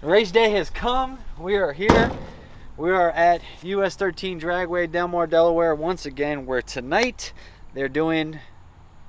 Race day has come. We are here. We are at US 13 Dragway, Delmar, Delaware once again, where tonight they're doing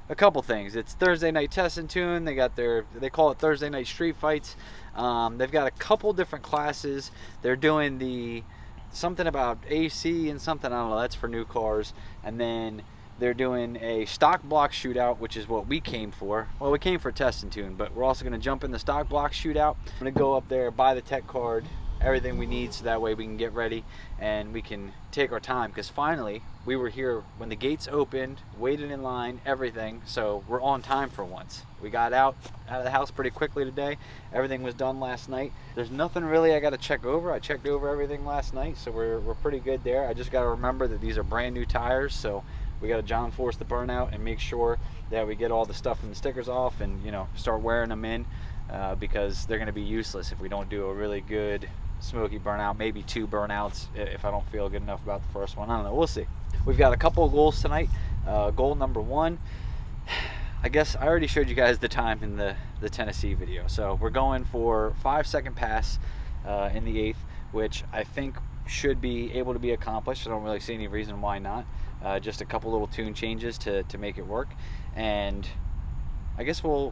a couple things. It's Thursday night test and tune. They call it Thursday night street fights. They've got a couple different classes. They're doing something about AC and something, I don't know, that's for new cars. And then they're doing a stock block shootout, which is what we came for. Well, we came for test and tune, but we're also going to jump in the stock block shootout. I'm going to go up there, buy the tech card, everything we need, so that way we can get ready and we can take our time, because finally we were here when the gates opened, waited in line, everything, so we're on time for once. We got out of the house pretty quickly today. Everything was done last night. There's nothing really I got to check over. I checked over everything last night, so we're pretty good there. I just got to remember that these are brand new tires, so we got to John force the burnout and make sure that we get all the stuff and the stickers off and, you know, start wearing them in, because they're going to be useless if we don't do a really good smoky burnout, maybe 2 burnouts if I don't feel good enough about the first one. I don't know, we'll see. We've got a couple of goals tonight. Goal number 1, I guess I already showed you guys the time in the Tennessee video. So we're going for 5-second pass in the 8th, which I think should be able to be accomplished. I don't really see any reason why not. Just a couple little tune changes to make it work, and I guess we're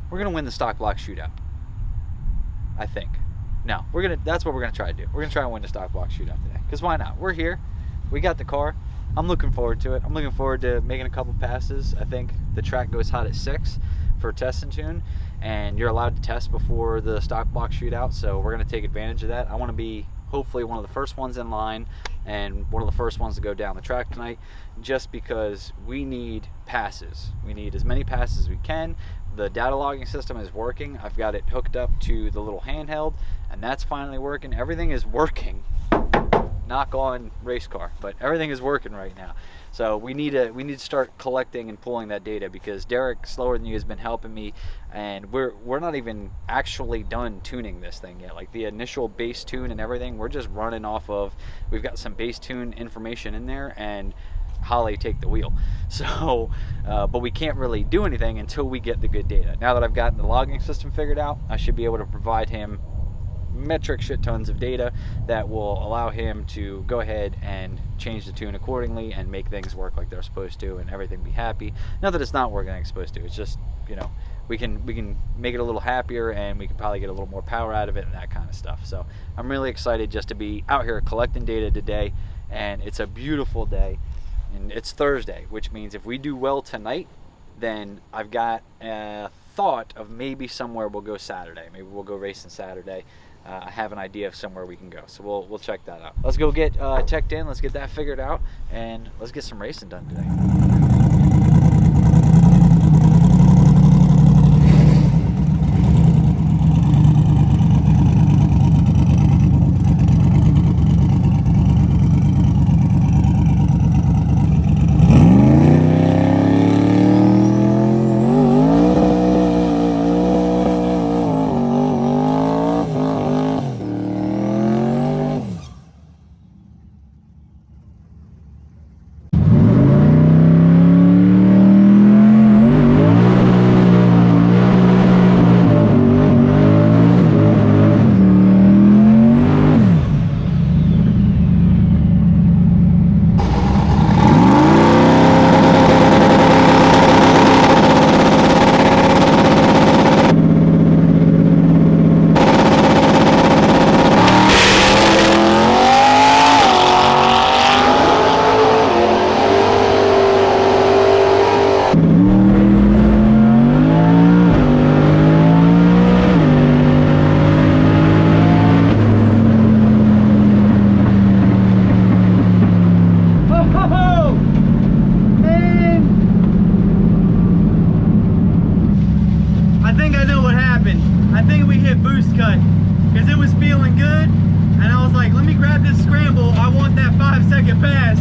gonna win the stock block shootout. I think. No, that's what we're gonna try to do. We're gonna try and win the stock block shootout today, because why not? We're here, we got the car. I'm looking forward to it. I'm looking forward to making a couple passes. I think the track goes hot at 6 for test and tune, and you're allowed to test before the stock block shootout, so we're gonna take advantage of that. I want to be hopefully one of the first ones in line and one of the first ones to go down the track tonight, just because we need passes. We need as many passes as we can. The data logging system is working. I've got it hooked up to the little handheld, and that's finally working. Everything is working. Knock on race car, but everything is working right now. So we need to start collecting and pulling that data, because Derek, slower than you, has been helping me, and we're not even actually done tuning this thing yet. Like the initial base tune and everything, we're just running off of, we've got some base tune information in there, and Holly take the wheel. So but we can't really do anything until we get the good data. Now that I've gotten the logging system figured out, I should be able to provide him metric shit tons of data that will allow him to go ahead and change the tune accordingly and make things work like they're supposed to, and everything be happy. Not that it's not working like it's supposed to, it's just, you know, we can make it a little happier, and we can probably get a little more power out of it and that kind of stuff. So I'm really excited just to be out here collecting data today, and it's a beautiful day, and it's Thursday, which means if we do well tonight, then I've got a thought of maybe somewhere we'll go Saturday. Maybe we'll go racing Saturday. I have an idea of somewhere we can go, so we'll check that out. Let's go get teched in, let's get that figured out, and let's get some racing done today. feeling good, and I was like, let me grab this scramble. I want that 5-second pass,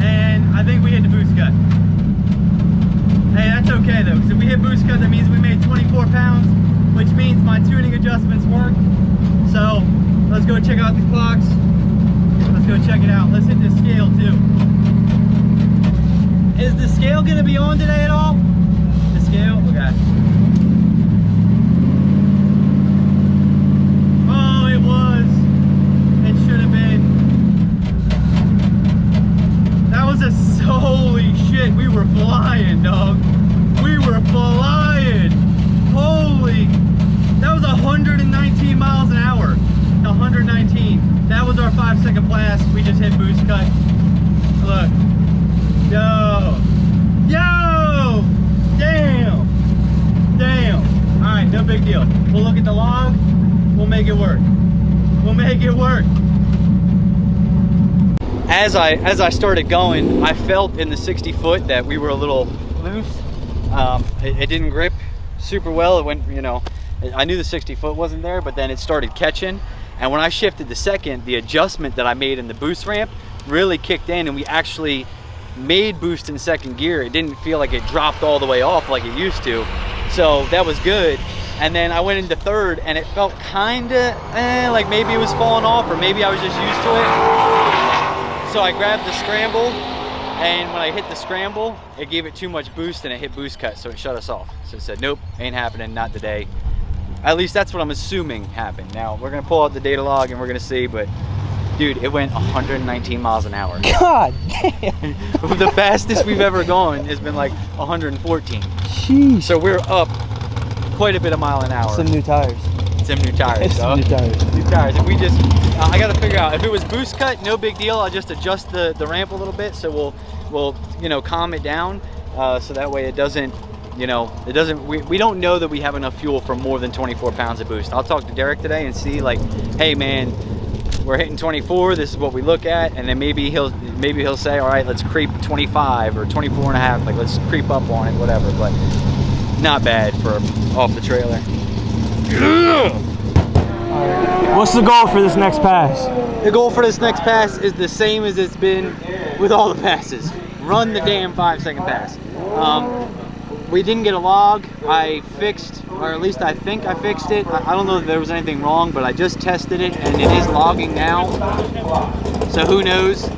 and I think we hit the boost cut. Hey, that's okay though, because if we hit boost cut, that means we made 24 pounds, which means my tuning adjustments work. So let's go check out the clocks. Let's go check it out. Let's hit the scale too. Is the scale gonna be on today at all? The scale? Okay. Oh, it was. It should have been. That was a, holy shit, we were flying, dog. We were flying. Holy, that was 119 miles an hour. 119. That was our 5-second blast. We just hit boost cut. Look. Yo. Yo. Damn. Damn. All right, no big deal. We'll look at the log. We'll make it work. We'll make it work. As I started going, I felt in the 60 foot that we were a little loose. It didn't grip super well. It went, you know, I knew the 60 foot wasn't there, but then it started catching. And when I shifted to second, the adjustment that I made in the boost ramp really kicked in, and we actually made boost in second gear. It didn't feel like it dropped all the way off like it used to. So that was good. And then I went into third, and it felt kinda like maybe it was falling off, or maybe I was just used to it. So I grabbed the scramble, and when I hit the scramble, it gave it too much boost and it hit boost cut, so it shut us off. So it said, nope, ain't happening, not today. At least that's what I'm assuming happened. Now, we're gonna pull out the data log and we're gonna see, but dude, it went 119 miles an hour. God damn. The fastest we've ever gone has been like 114. Sheesh. So we're up quite a bit of mile an hour. Some new tires. Some new tires. Some new tires. New tires. If we just, I gotta figure out, if it was boost cut, no big deal. I'll just adjust the ramp a little bit, so we'll you know, calm it down, so that way it doesn't, you know, it doesn't, we don't know that we have enough fuel for more than 24 pounds of boost. I'll talk to Derek today and see, like, hey man, we're hitting 24, this is what we look at, and then maybe he'll say, all right, let's creep 25 or 24 and a half, like let's creep up on it, whatever. But not bad for off the trailer. What's the goal for this next pass? The goal for this next pass is the same as it's been with all the passes. Run the damn 5-second pass. We didn't get a log. I fixed, or at least I think I fixed it. I don't know if there was anything wrong, but I just tested it and it is logging now. So who knows?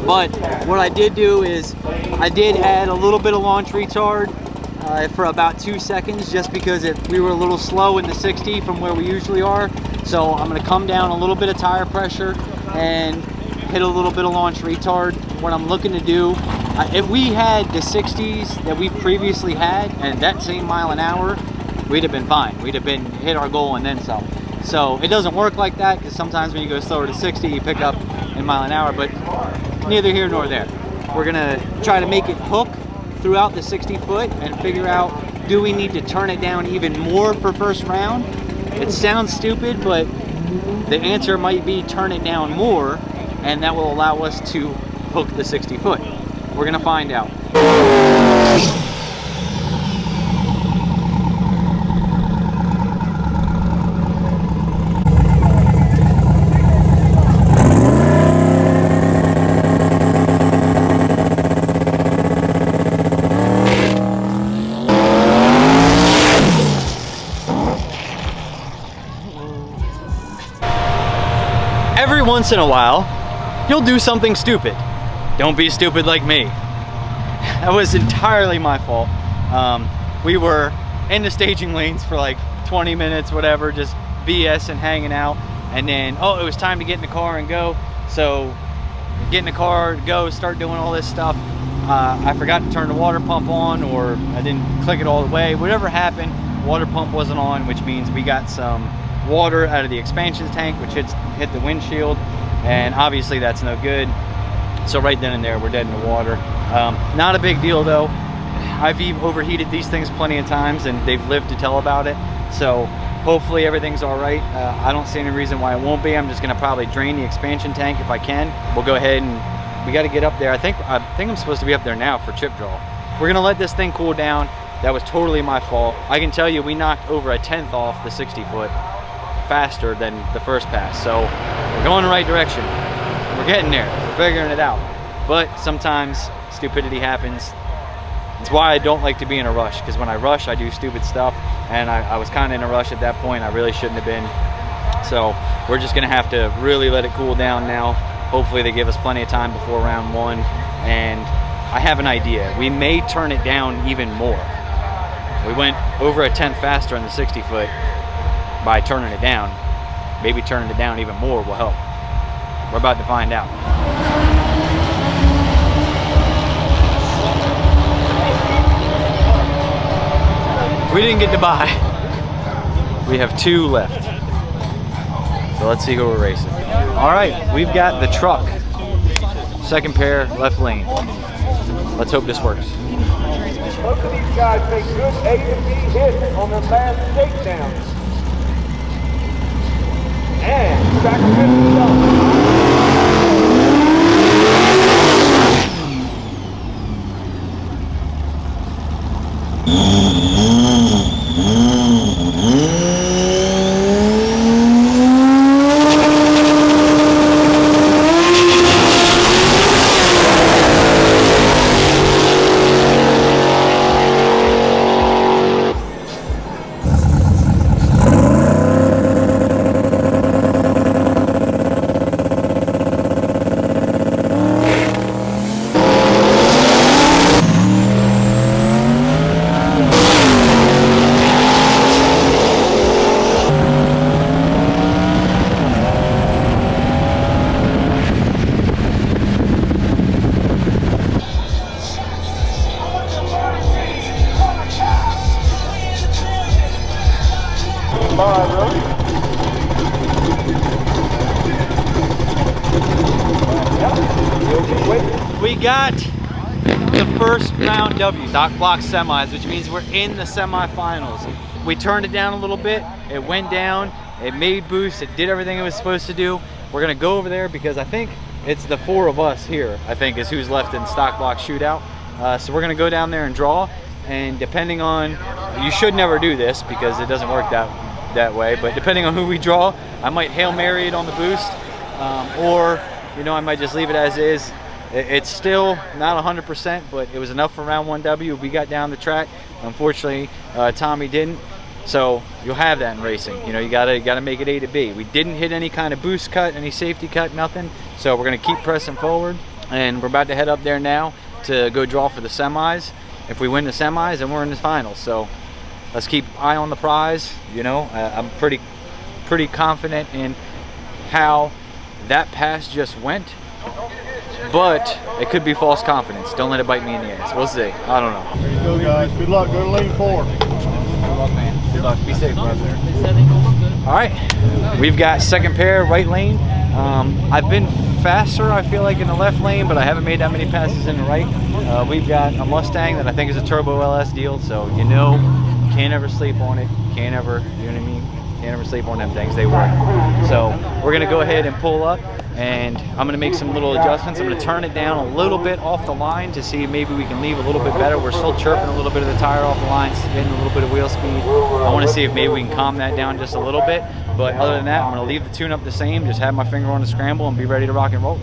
But what I did do is I did add a little bit of launch retard for about 2 seconds, just because we were a little slow in the 60 from where we usually are. So I'm gonna come down a little bit of tire pressure and hit a little bit of launch retard. What I'm looking to do, if we had the 60s that we've previously had and that same mile an hour, we'd have been fine. We'd have been hit our goal and then some. So it doesn't work like that, because sometimes when you go slower to 60, you pick up in mile an hour, but neither here nor there. We're gonna try to make it hook throughout the 60 foot and figure out, do we need to turn it down even more for first round? It sounds stupid, but the answer might be turn it down more, and that will allow us to hook the 60 foot. We're gonna find out. Every once in a while, you'll do something stupid. Don't be stupid like me. That was entirely my fault. We were in the staging lanes for like 20 minutes, whatever, just BS and hanging out. And then, oh, it was time to get in the car and go. So get in the car, go, start doing all this stuff. I forgot to turn the water pump on, or I didn't click it all the way. Whatever happened, water pump wasn't on, which means we got some water out of the expansion tank, which hit the windshield, and obviously that's no good. So right then and there, we're dead in the water. Not a big deal though. I've overheated these things plenty of times, and they've lived to tell about it. So hopefully everything's all right. I don't see any reason why it won't be. I'm just gonna probably drain the expansion tank if I can. We'll go ahead, and we got to get up there. I think I'm supposed to be up there now for chip draw. We're gonna let this thing cool down. That was totally my fault. I can tell you, we knocked over a 10th off the 60 foot. faster than the first pass. So we're going the right direction. We're getting there. We're figuring it out. But sometimes stupidity happens. It's why I don't like to be in a rush, because when I rush, I do stupid stuff, and I was kind of in a rush at that point. I really shouldn't have been. So we're just gonna have to really let it cool down now. Hopefully they give us plenty of time before round 1, and I have an idea. We may turn it down even more. We went over a 10th faster on the 60 foot by turning it down. Maybe turning it down even more will help. We're about to find out. We didn't get to buy. We have 2 left. So let's see who we're racing. All right, we've got the truck. Second pair, left lane. Let's hope this works. Both of these guys make good A and B hits on their last takedowns. And sacrifice We got the first round W, stock block semis, which means we're in the semifinals. We turned it down a little bit, it went down, it made boost, it did everything it was supposed to do. We're gonna go over there because I think it's the 4 of us here, I think, is who's left in stock block shootout. So we're gonna go down there and draw, and depending on, you should never do this because it doesn't work that way, but depending on who we draw, I might Hail Mary it on the boost, or you know, I might just leave it as is. It's still not 100%, but it was enough for round 1W. We got down the track. Unfortunately, Tommy didn't. So you'll have that in racing. You know, you gotta make it A to B. We didn't hit any kind of boost cut, any safety cut, nothing. So we're gonna keep pressing forward, and we're about to head up there now to go draw for the semis. If we win the semis, then we're in the finals. So let's keep eye on the prize. You know, I'm pretty confident in how that pass just went. But it could be false confidence. Don't let it bite me in the ass. We'll see. I don't know. There you go, guys. Good luck. Go to lane 4. Good luck, man. Good luck. Be safe, brother. All right. We've got second pair, right lane. I've been faster, I feel like, in the left lane, but I haven't made that many passes in the right. We've got a Mustang that I think is a turbo LS deal, so you know, can't ever sleep on it. Can't ever, you know what I mean? Can't ever sleep on them things. They work. So we're going to go ahead and pull up, and I'm going to make some little adjustments. I'm going to turn it down a little bit off the line to see if maybe we can leave a little bit better. We're still chirping a little bit of the tire off the line, getting a little bit of wheel speed. I want to see if maybe we can calm that down just a little bit. But other than that, I'm going to leave the tune-up the same, just have my finger on the scramble and be ready to rock and roll.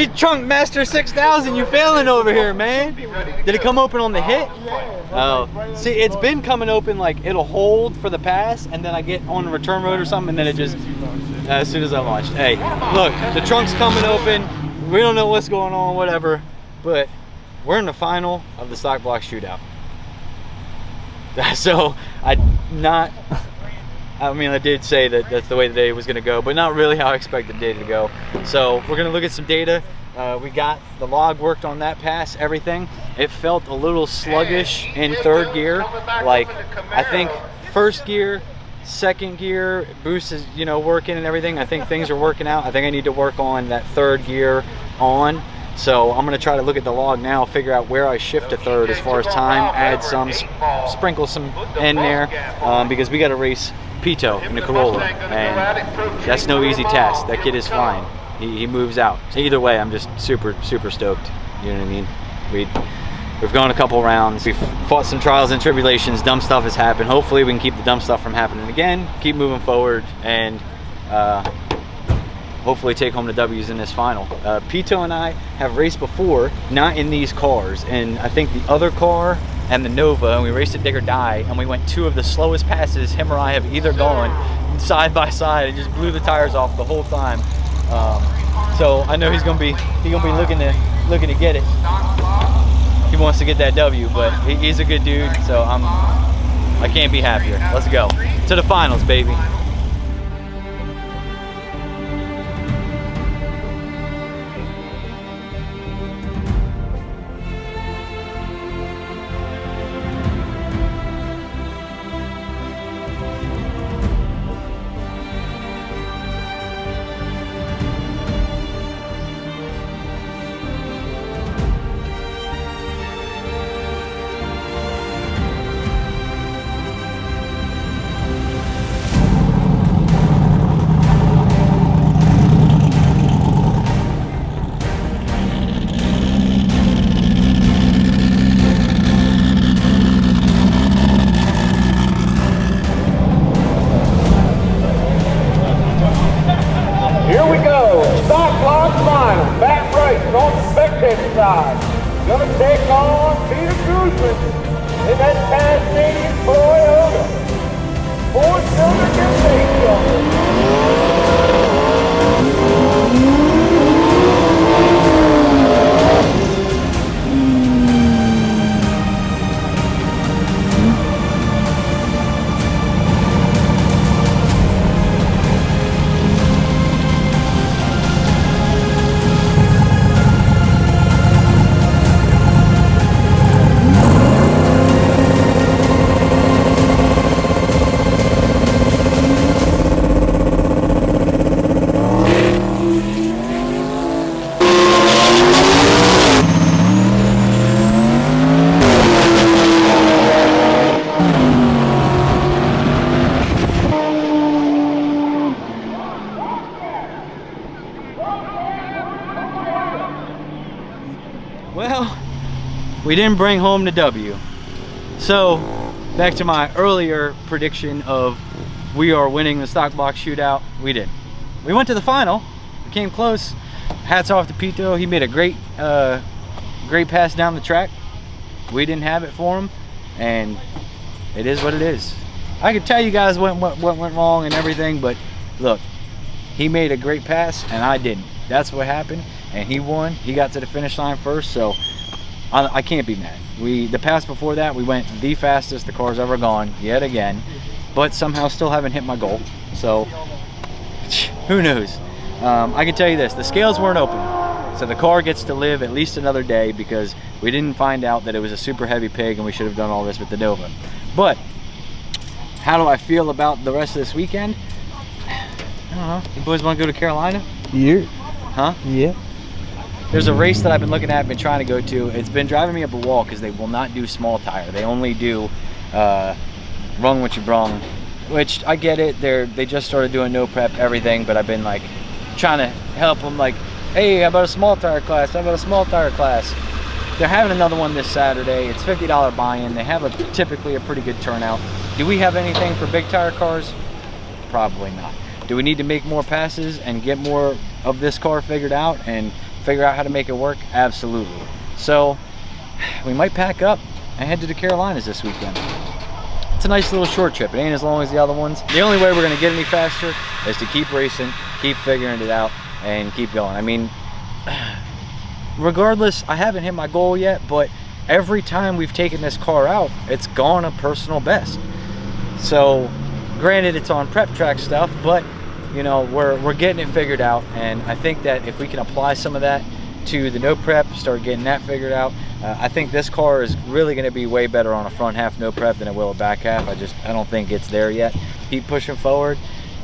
Trunk Master 6000, you failing over here, man. Did it come open on the hit? Oh, see, it's been coming open like it'll hold for the pass, and then I get on the return road or something, and then it just, as soon as I launched. Hey, look, the trunk's coming open. We don't know what's going on, whatever, but we're in the final of the stock block shootout. So I did say that that's the way the day was going to go, but not really how I expected the day to go. So we're going to look at some data. We got the log worked on that pass, everything. It felt a little sluggish in third gear. Like, I think first gear, second gear, boost is, you know, working and everything. I think things are working out. I think I need to work on that third gear on. So I'm going to try to look at the log now, figure out where I shift to third as far as time, add some, sprinkle some in there, because we got to race Pito in the Corolla, and that's no easy task. That kid is flying. He moves out. So either way, I'm just super stoked. You know what I mean? We've gone a couple rounds. We've fought some trials and tribulations. Dumb stuff has happened. Hopefully we can keep the dumb stuff from happening again, keep moving forward, and hopefully take home the W's in this final. Pito and I have raced before, not in these cars, and I think the other car and the Nova, and we raced at Dig or Die, and we went 2 of the slowest passes him or I have either gone side by side, and just blew the tires off the whole time. So I know he's gonna be looking to get it. He wants to get that W, but he's a good dude, so I can't be happier. Let's go to the finals, baby. Gonna take on Peter Guzman in that Tasmanian Toyota. 4-cylinder Well, we didn't bring home the W. So, back to my earlier prediction of we are winning the stock block shootout, we didn't. We went to the final, we came close. Hats off to Pito, he made a great pass down the track. We didn't have it for him, and it is what it is. I could tell you guys what went wrong and everything, but look, he made a great pass and I didn't. That's what happened, and he won. He got to the finish line first, so I can't be mad. The pass before that, we went the fastest the car's ever gone, yet again, but somehow still haven't hit my goal. So, who knows? I can tell you this, the scales weren't open, so the car gets to live at least another day because we didn't find out that it was a super heavy pig and we should have done all this with the Nova. But, how do I feel about the rest of this weekend? I don't know. You boys want to go to Carolina? Yeah. Huh? Yeah. There's a race that I've been looking at, been trying to go to. It's been driving me up a wall because they will not do small tire. They only do rung what you brung, which I get it. They just started doing no prep everything, but I've been like trying to help them. Like, hey, how about a small tire class? How about a small tire class? They're having another one this Saturday. It's $50 buy-in. They have typically a pretty good turnout. Do we have anything for big tire cars? Probably not. Do we need to make more passes and get more of this car figured out and figure out how to make it work? Absolutely. So we might pack up and head to the Carolinas this weekend. It's a nice little short trip. It ain't as long as the other ones. The only way we're gonna get any faster is to keep racing, keep figuring it out, and keep going. I mean, regardless, I haven't hit my goal yet, but every time we've taken this car out, it's gone a personal best. So granted, it's on prep track stuff, but you know, we're getting it figured out, and I think that if we can apply some of that to the no prep, start getting that figured out, I think this car is really going to be way better on a front half no prep than it will a back half. I don't think it's there yet. Keep pushing forward,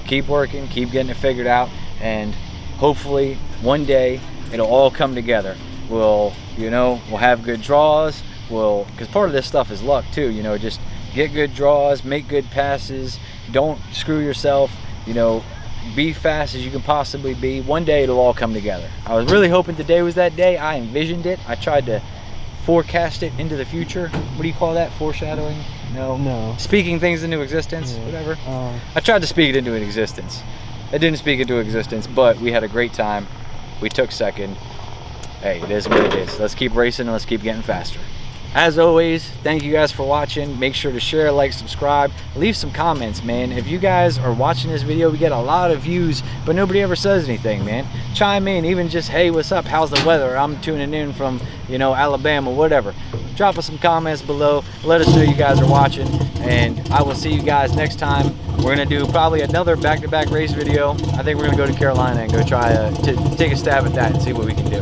keep working, keep getting it figured out, and hopefully one day it'll all come together. We'll have good draws. Because part of this stuff is luck too. You know, just get good draws, make good passes, don't screw yourself. You know, be fast as you can possibly be. One day it'll all come together. I was really hoping today was that day. I envisioned it. I tried to forecast it into the future. What do you call that? Foreshadowing? No. Speaking things into existence, yeah. Whatever. I tried to speak it into existence. It didn't speak into existence, but we had a great time. We took second. Hey, it is what it is. Let's keep racing and let's keep getting faster. As always, thank you guys for watching. Make sure to share, like, subscribe, leave some comments, man. If you guys are watching this video, we get a lot of views, but nobody ever says anything, man. Chime in, even just, hey, what's up? How's the weather? I'm tuning in from, Alabama, whatever. Drop us some comments below. Let us know you guys are watching, and I will see you guys next time. We're gonna do probably another back-to-back race video. I think we're gonna go to Carolina and go try to take a stab at that and see what we can do.